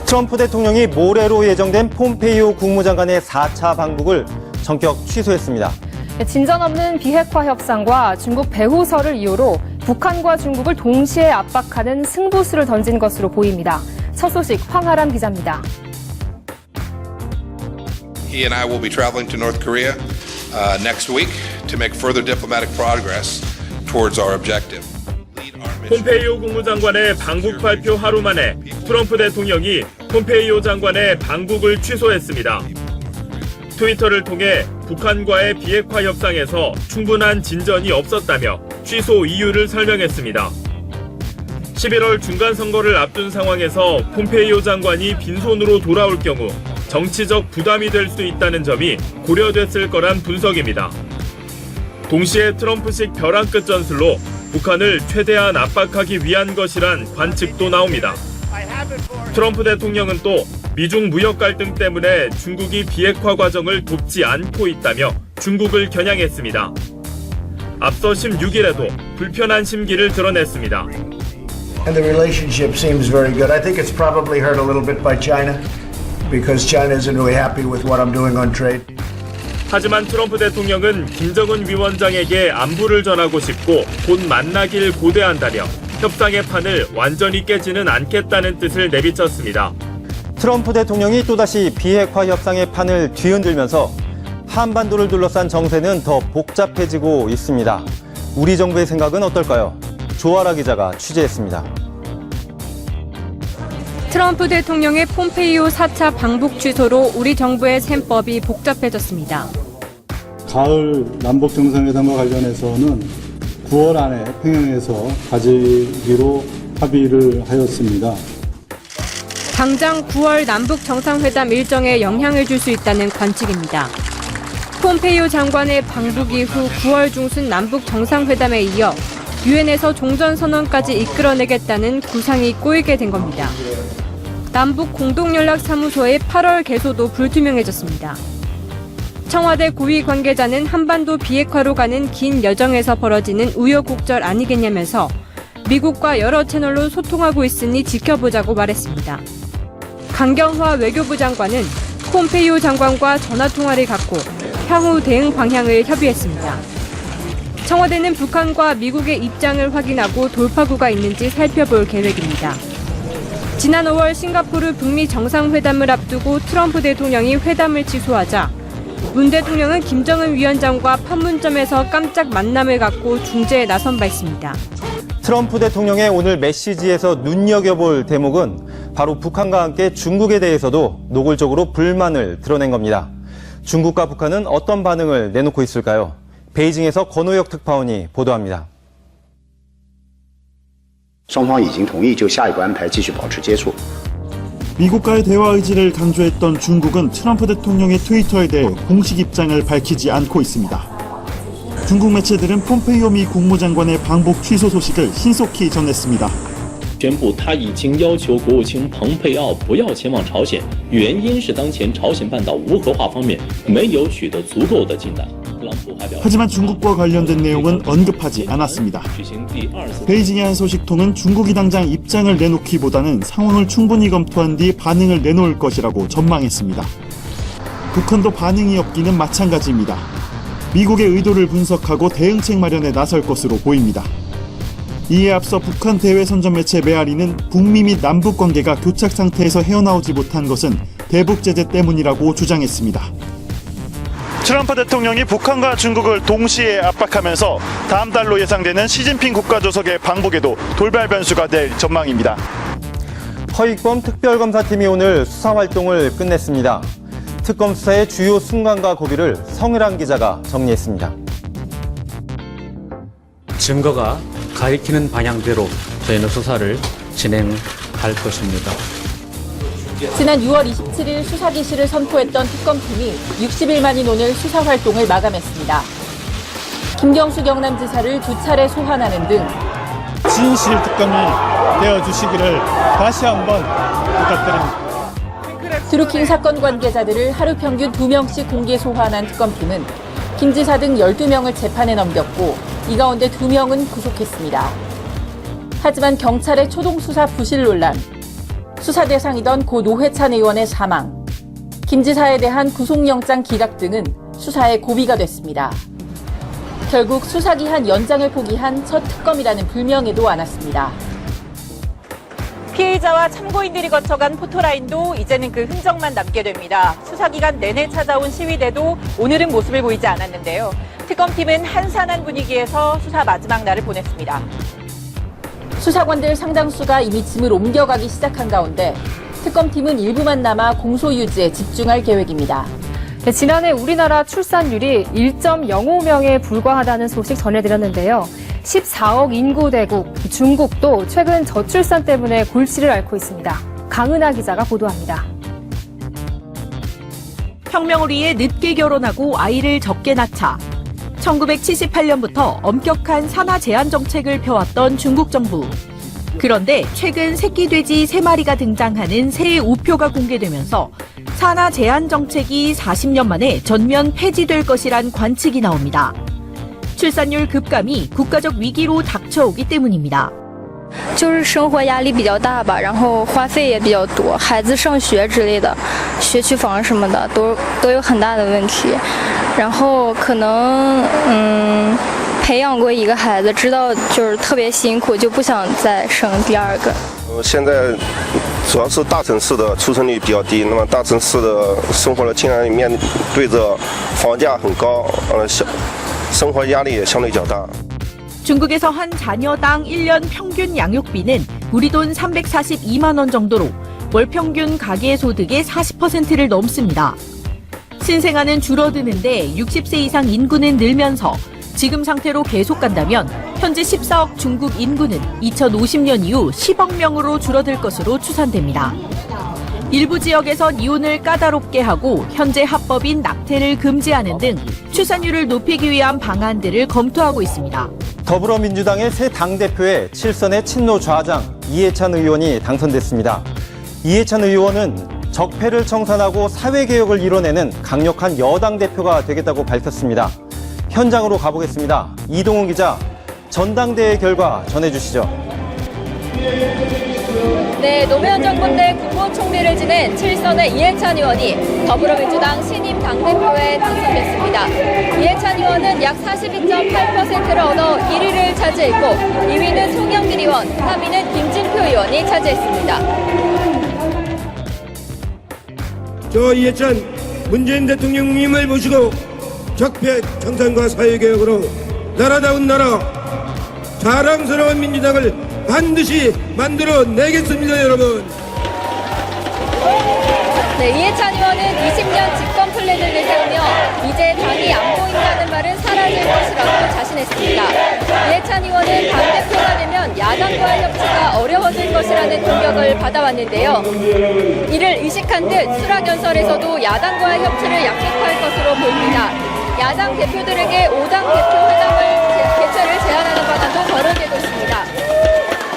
트럼프 대통령이 모레로 예정된 폼페이오 국무장관의 4차 방북을 전격 취소했습니다. 진전 없는 비핵화 협상과 중국 배후설을 이유로 북한과 중국을 동시에 압박하는 승부수를 던진 것으로 보입니다. 첫 소식 황아람 기자입니다. He and I will be traveling to North Korea next week to make further diplomatic progress towards our objective. 폼페이오 국무장관의 방북 발표 하루 만에 트럼프 대통령이 폼페이오 장관의 방북을 취소했습니다. 트위터를 통해 북한과의 비핵화 협상에서 충분한 진전이 없었다며 취소 이유를 설명했습니다. 11월 중간 선거를 앞둔 상황에서 폼페이오 장관이 빈손으로 돌아올 경우 정치적 부담이 될 수 있다는 점이 고려됐을 거란 분석입니다. 동시에 트럼프식 벼랑 끝 전술로 북한을 최대한 압박하기 위한 것이란 관측도 나옵니다. 트럼프 대통령은 또 미중 무역 갈등 때문에 중국이 비핵화 과정을 돕지 않고 있다며 중국을 겨냥했습니다. 앞서 16일에도 불편한 심기를 드러냈습니다. And the relationship seems very good. I think it's probably hurt a little bit by China because China isn't really happy with what I'm doing on trade. 하지만 트럼프 대통령은 김정은 위원장에게 안부를 전하고 싶고 곧 만나길 고대한다며 협상의 판을 완전히 깨지는 않겠다는 뜻을 내비쳤습니다. 트럼프 대통령이 또다시 비핵화 협상의 판을 뒤흔들면서 한반도를 둘러싼 정세는 더 복잡해지고 있습니다. 우리 정부의 생각은 어떨까요? 조아라 기자가 취재했습니다. 트럼프 대통령의 폼페이오 4차 방북 취소로 우리 정부의 셈법이 복잡해졌습니다. 가을 남북 정상회담과 관련해서는 9월 안에 평양에서 가지기로 합의를 하였습니다. 당장 9월 남북 정상회담 일정에 영향을 줄 수 있다는 관측입니다. 폼페이오 장관의 방북 이후 9월 중순 남북 정상회담에 이어 유엔에서 종전선언까지 이끌어내겠다는 구상이 꼬이게 된 겁니다. 남북 공동연락사무소의 8월 개소도 불투명해졌습니다. 청와대 고위 관계자는 한반도 비핵화로 가는 긴 여정에서 벌어지는 우여곡절 아니겠냐면서 미국과 여러 채널로 소통하고 있으니 지켜보자고 말했습니다. 강경화 외교부 장관은 폼페이오 장관과 전화통화를 갖고 향후 대응 방향을 협의했습니다. 청와대는 북한과 미국의 입장을 확인하고 돌파구가 있는지 살펴볼 계획입니다. 지난 5월 싱가포르 북미 정상회담을 앞두고 트럼프 대통령이 회담을 취소하자 문 대통령은 김정은 위원장과 판문점에서 깜짝 만남을 갖고 중재에 나선 바 있습니다. 트럼프 대통령의 오늘 메시지에서 눈여겨볼 대목은 바로 북한과 함께 중국에 대해서도 노골적으로 불만을 드러낸 겁니다. 중국과 북한은 어떤 반응을 내놓고 있을까요? 베이징에서 권호혁 특파원이 보도합니다. 双方已经同意就下一步安排继续保持接触。 미국과의 대화 의지를 강조했던 중국은 트럼프 대통령의 트위터에 대해 공식 입장을 밝히지 않고 있습니다. 중국 매체들은 폼페이오 미 국무장관의 방북 취소 소식을 신속히 전했습니다. 宣布他已经要求国务卿蓬佩奥不要前往朝鲜，原因是当前朝鲜半岛无核化方面没有取得足够的进展。 하지만 중국과 관련된 내용은 언급하지 않았습니다. 베이징의 한 소식통은 중국이 당장 입장을 내놓기보다는 상황을 충분히 검토한 뒤 반응을 내놓을 것이라고 전망했습니다. 북한도 반응이 없기는 마찬가지입니다. 미국의 의도를 분석하고 대응책 마련에 나설 것으로 보입니다. 이에 앞서 북한 대외선전 매체 메아리는 북미 및 남북 관계가 교착 상태에서 헤어나오지 못한 것은 대북 제재 때문이라고 주장했습니다. 트럼프 대통령이 북한과 중국을 동시에 압박하면서 다음 달로 예상되는 시진핑 국가주석의 방북에도 돌발 변수가 될 전망입니다. 허익범 특별검사팀이 오늘 수사 활동을 끝냈습니다. 특검 수사의 주요 순간과 고비를 성일환 기자가 정리했습니다. 증거가 가리키는 방향대로 저희는 수사를 진행할 것입니다. 지난 6월 27일 수사 개시를 선포했던 특검팀이 60일 만인 오늘 수사 활동을 마감했습니다. 김경수 경남지사를 2차례 소환하는 등 진실 특검이 되어주시기를 다시 한번 부탁드립니다. 드루킹 사건 관계자들을 하루 평균 2명씩 공개 소환한 특검팀은 김 지사 등 12명을 재판에 넘겼고 이 가운데 2명은 구속했습니다. 하지만 경찰의 초동수사 부실 논란, 수사 대상이던 고 노회찬 의원의 사망, 김 지사에 대한 구속영장 기각 등은 수사의 고비가 됐습니다. 결국 수사기한 연장을 포기한 첫 특검이라는 불명예도 안았습니다. 피해자와 참고인들이 거쳐간 포토라인도 이제는 그 흔적만 남게 됩니다. 수사기간 내내 찾아온 시위대도 오늘은 모습을 보이지 않았는데요. 특검팀은 한산한 분위기에서 수사 마지막 날을 보냈습니다. 수사관들 상당수가 이미 짐을 옮겨가기 시작한 가운데 특검팀은 일부만 남아 공소 유지에 집중할 계획입니다. 네, 지난해 우리나라 출산율이 1.05명에 불과하다는 소식 전해드렸는데요. 14억 인구 대국 중국도 최근 저출산 때문에 골치를 앓고 있습니다. 강은하 기자가 보도합니다. 혁명을 위해 늦게 결혼하고 아이를 적게 낳자 1978년부터 엄격한 산하 제한 정책을 펴왔던 중국 정부. 그런데 최근 새끼 돼지 3마리가 등장하는 새 우표가 공개되면서 산하 제한 정책이 40년 만에 전면 폐지될 것이란 관측이 나옵니다. 출산율 급감이 국가적 위기로 닥쳐오기 때문입니다. 就是生活压力比较大吧，然后花费也比较多，孩子上学之类的，学区房什么的都有很大的问题。然后可能培养过一个孩子，知道就是特别辛苦，就不想再生第二个。现在主要是大城市的出生率比较低，那么大城市的生活的竟然面对着房价很高，生活压力也相对较大。 중국에서 한 자녀당 1년 평균 양육비는 우리 돈 342만 원 정도로 월 평균 가계소득의 40%를 넘습니다. 신생아는 줄어드는데 60세 이상 인구는 늘면서 지금 상태로 계속 간다면 현재 14억 중국 인구는 2050년 이후 10억 명으로 줄어들 것으로 추산됩니다. 일부 지역에선 이혼을 까다롭게 하고 현재 합법인 낙태를 금지하는 등 출산율을 높이기 위한 방안들을 검토하고 있습니다. 더불어민주당의 새 당대표에 7선의 친노 좌장 이해찬 의원이 당선됐습니다. 이해찬 의원은 적폐를 청산하고 사회개혁을 이뤄내는 강력한 여당 대표가 되겠다고 밝혔습니다. 현장으로 가보겠습니다. 이동훈 기자, 전당대회 결과 전해주시죠. 네, 노무현 정부 때 국무총리를 지낸 7선의 이해찬 의원이 더불어민주당 신임 당대표에 당선됐습니다. 이해찬 의원은 약 42.8%를 얻어 1위를 차지했고 2위는 송영길 의원, 3위는 김진표 의원이 차지했습니다. 저 이해찬 문재인 대통령님을 모시고 적폐 청산과 사회개혁으로 나라다운 나라, 자랑스러운 민주당을 반드시 만들어내겠습니다, 여러분. 네, 이해찬 의원은 20년 집권 플랜을 내세우며 이제 당이 안 보인다는 말은 사라질 것이라고 자신했습니다. 이해찬 의원은 당대표가 되면 야당과의 협치가 어려워질 것이라는 공격을 받아왔는데요. 이를 의식한 듯 수락연설에서도 야당과의 협치를 약속할 것으로 보입니다. 야당 대표들에게 5당 대표 회담을 개최를 제안하는 방안도 거론되고 있습니다.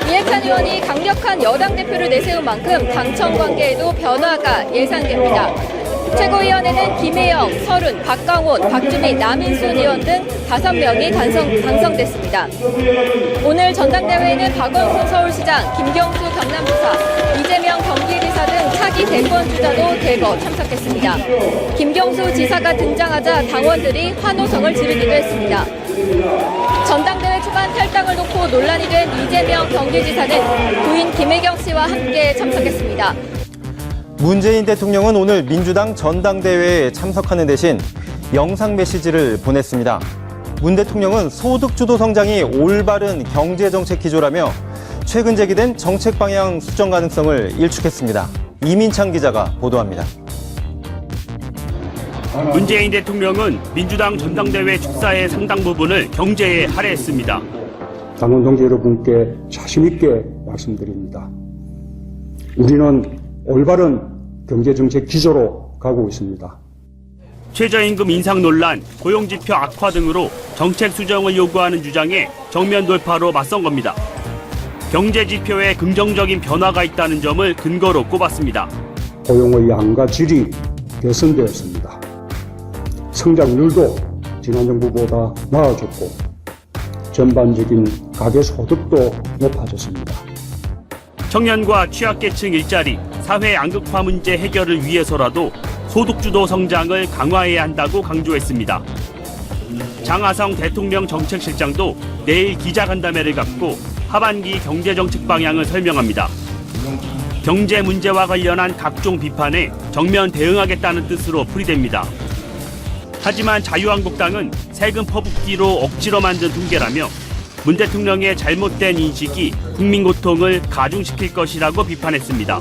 이해찬 의원이 강력한 여당 대표를 내세운 만큼 당청 관계에도 변화가 예상됩니다. 최고위원회는 김혜영, 설훈, 박강원, 박주민, 남인순 의원 등 5명이 당선됐습니다. 오늘 전당대회에는 박원순 서울시장, 김경수 경남지사, 이재명 경기지사 등 차기 대권주자도 대거 참석했습니다. 김경수 지사가 등장하자 당원들이 환호성을 지르기도 했습니다. 전당대회 초반 탈당을 놓고 논란이 된 이재명 경기지사는 부인 김혜경 씨와 함께 참석했습니다. 문재인 대통령은 오늘 민주당 전당대회에 참석하는 대신 영상 메시지를 보냈습니다. 문 대통령은 소득주도 성장이 올바른 경제정책 기조라며 최근 제기된 정책 방향 수정 가능성을 일축했습니다. 이민창 기자가 보도합니다. 문재인 대통령은 민주당 전당대회 축사의 상당 부분을 경제에 할애했습니다. 당원 동지 여러분께 자신 있게 말씀드립니다. 우리는 올바른 경제정책 기조로 가고 있습니다. 최저임금 인상 논란, 고용지표 악화 등으로 정책 수정을 요구하는 주장에 정면 돌파로 맞선 겁니다. 경제지표에 긍정적인 변화가 있다는 점을 근거로 꼽았습니다. 고용의 양과 질이 개선되었습니다. 성장률도 지난 정부보다 나아졌고 전반적인 가계소득도 높아졌습니다. 청년과 취약계층 일자리, 사회 양극화 문제 해결을 위해서라도 소득주도 성장을 강화해야 한다고 강조했습니다. 장하성 대통령 정책실장도 내일 기자간담회를 갖고 하반기 경제정책 방향을 설명합니다. 경제 문제와 관련한 각종 비판에 정면 대응하겠다는 뜻으로 풀이됩니다. 하지만 자유한국당은 세금 퍼붓기로 억지로 만든 통계라며 문 대통령의 잘못된 인식이 국민 고통을 가중시킬 것이라고 비판했습니다.